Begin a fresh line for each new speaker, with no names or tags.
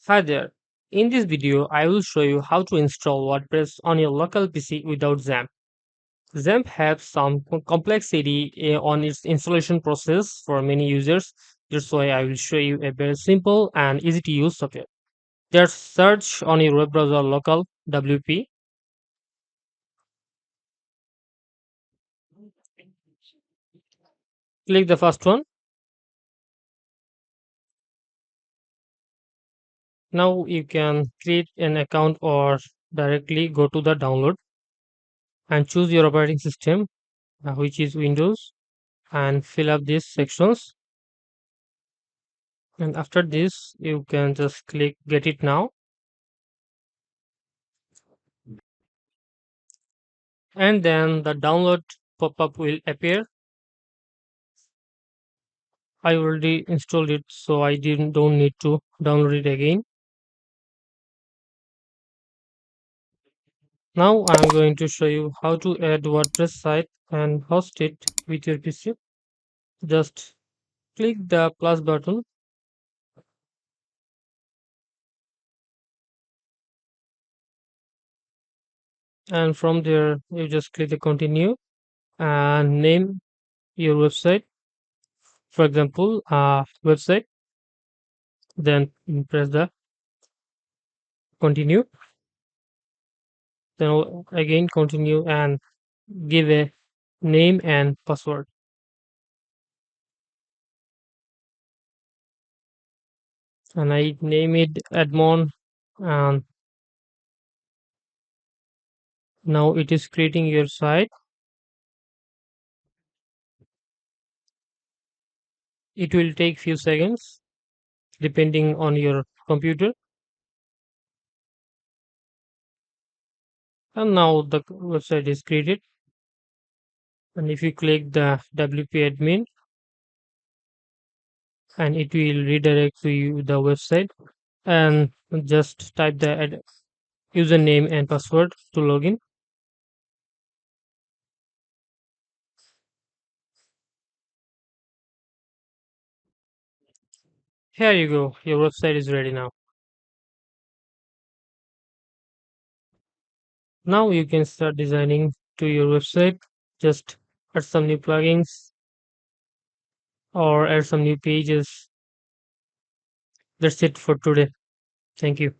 Hi there. In this video, I will show you how to install WordPress on your local PC without XAMPP. XAMPP has some complexity on its installation process for many users. That's why I will show you a very simple and easy to use software. Just search on your web browser local WP. Click the first one. Now you can create an account or directly go to the download and choose your operating system, which is Windows, and fill up these sections. And after this, you can just click get it now, and then the download pop-up will appear. I already installed it, so I didn't don't need to download it again. Now I'm going to show you how to add WordPress site and host it with your PC. Just click the plus button, and from there you just click the continue and name your website. For example, website. Then press the continue. Then again continue and give a name and password. And I name it Edmond, and now it is creating your site. It will take few seconds depending on your computer. And now the website is created. And if you click the WP admin, and it will redirect to you the website, and just type the username and password to login. Here you go, your website is ready now. Now you can start designing to your website. Just add some new plugins or add some new pages. That's it for today. Thank you.